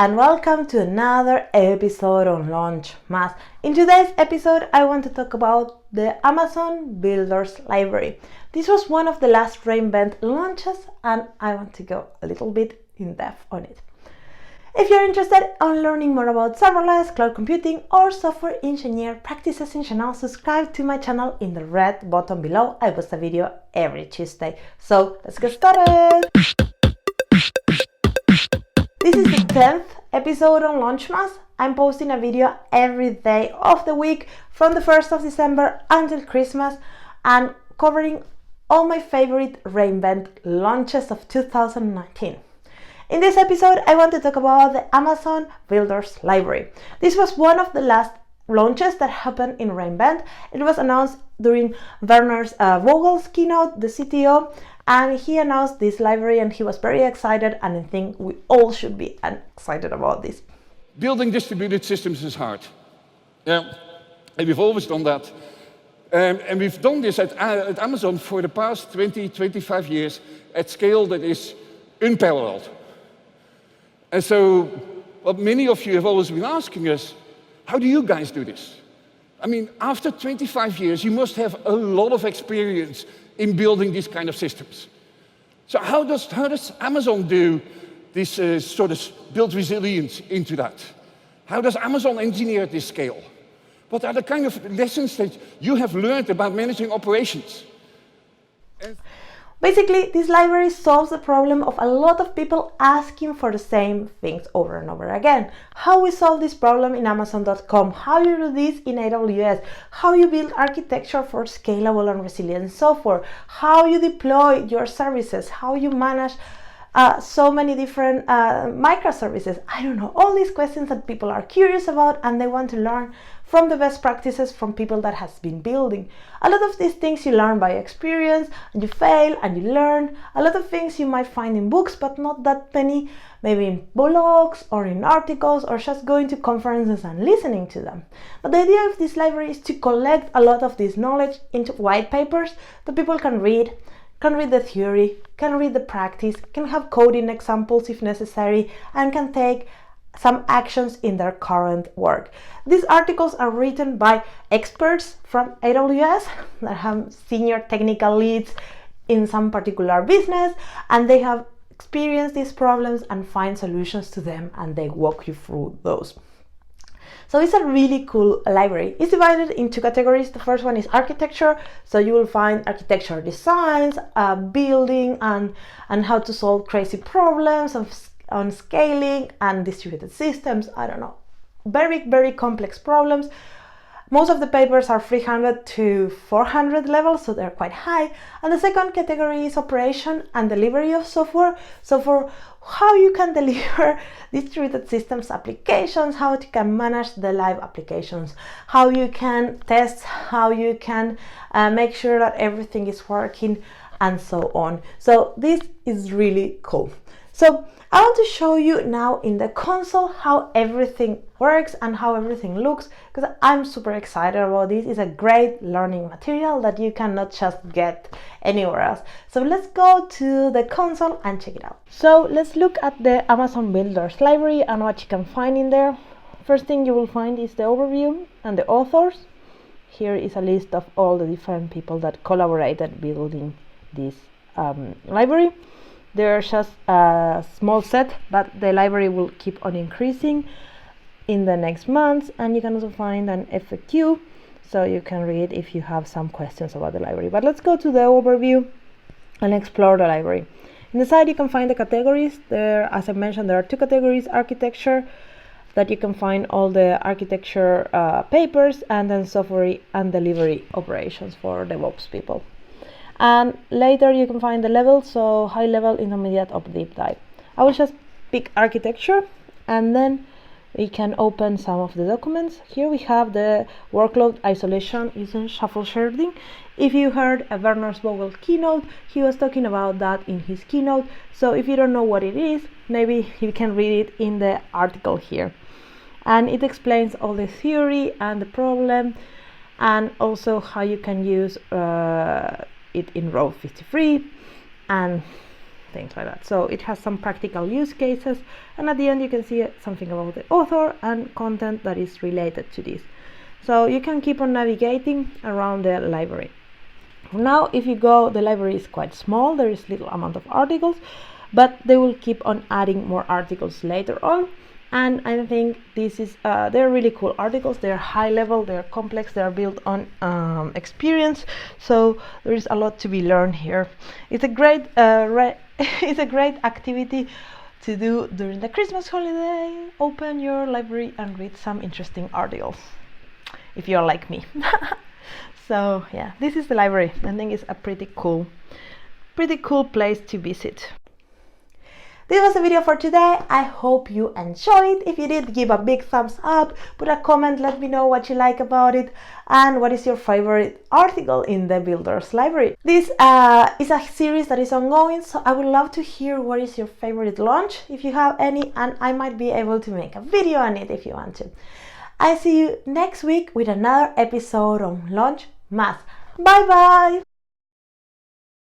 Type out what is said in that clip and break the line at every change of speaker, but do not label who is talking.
and welcome to another episode on LaunchMas. In today's episode, I want to talk about the Amazon Builders Library. This was one of the last reinvent launches, and I want to go a little bit in depth on it. If you're interested in learning more about serverless, cloud computing, or software engineer practices in general, subscribe to my channel in the red button below. I post a video every Tuesday. So let's get started. This is the 10th episode on LaunchMas. I'm posting a video every day of the week from the 1st of December until Christmas and covering all my favorite reinvent launches of 2019. In this episode, I want to talk about the Amazon Builders Library. This was one of the last launches that happened in reinvent. It was announced during Werner Vogel's keynote, the CTO, and he announced this library and he was very excited, and I think we all should be excited about this.
Building distributed systems is hard. Yeah, and we've always done that. And we've done this at Amazon for the past 20, 25 years at scale that is unparalleled. And so what many of you have always been asking us, how do you guys do this? I mean, after 25 years, you must have a lot of experience in building these kind of systems. So how does Amazon do this sort of build resilience into that? How does Amazon engineer this scale? What are the kind of lessons that you have learned about managing operations?
Basically, this library solves the problem of a lot of people asking for the same things over and over again. How we solve this problem in Amazon.com, how you do this in AWS, how you build architecture for scalable and resilient software, how you deploy your services, how you manage so many different microservices. I don't know, all these questions that people are curious about and they want to learn from the best practices from people that has been building. A lot of these things you learn by experience, and you fail and you learn. A lot of things you might find in books, but not that many, maybe in blogs or in articles or just going to conferences and listening to them. But the idea of this library is to collect a lot of this knowledge into white papers that people can read the theory, can read the practice, can have coding examples if necessary, and can take some actions in their current work. These articles are written by experts from AWS that have senior technical leads in some particular business, and they have experienced these problems and find solutions to them, and they walk you through those. So it's a really cool library. It's divided into categories. The first one is architecture. So you will find architecture designs, building, and how to solve crazy problems on scaling and distributed systems. I don't know, very, very complex problems. Most of the papers are 300 to 400 levels, so they're quite high. And the second category is operation and delivery of software. So for how you can deliver distributed systems applications, how you can manage the live applications, how you can test, how you can make sure that everything is working, and so on. So this is really cool. So I want to show you now in the console how everything works and how everything looks, because I'm super excited about this. It's a great learning material that you cannot just get anywhere else. So let's go to the console and check it out. So let's look at the Amazon Builders Library and what you can find in there. First thing you will find is the overview and the authors. Here is a list of all the different people that collaborated building this library. There's just a small set, but the library will keep on increasing in the next months, and you can also find an FAQ, so you can read if you have some questions about the library. But let's go to the overview and explore the library. In the side you can find the categories. There, as I mentioned, there are two categories: architecture, that you can find all the architecture papers, and then software and delivery operations for DevOps people. And later you can find the levels, so high level, intermediate, or deep dive. I will just pick architecture, and then we can open some of the documents. Here we have the workload isolation using shuffle sharding. If you heard a Werner Vogel keynote, he was talking about that in his keynote. So if you don't know what it is, maybe you can read it in the article here. And it explains all the theory and the problem, and also how you can use it in row 53 and things like that. So it has some practical use cases, and at the end you can see something about the author and content that is related to this. So you can keep on navigating around the library. Now if you go, the library is quite small, there is little amount of articles, but they will keep on adding more articles later on. And I think this is they're really cool articles. They're high level, they're complex, they're built on experience, so there is a lot to be learned here. It's a great it's a great activity to do during the Christmas holiday. Open your library and read some interesting articles if you're like me. So yeah, this is the library. I think it's a pretty cool place to visit. This was the video for today. I hope you enjoyed. If you did, give a big thumbs up, put a comment, let me know what you like about it, and what is your favorite article in the Builders Library. This is a series that is ongoing, so I would love to hear what is your favorite launch, if you have any, and I might be able to make a video on it if you want to. I see you next week with another episode on LaunchMas. Bye bye!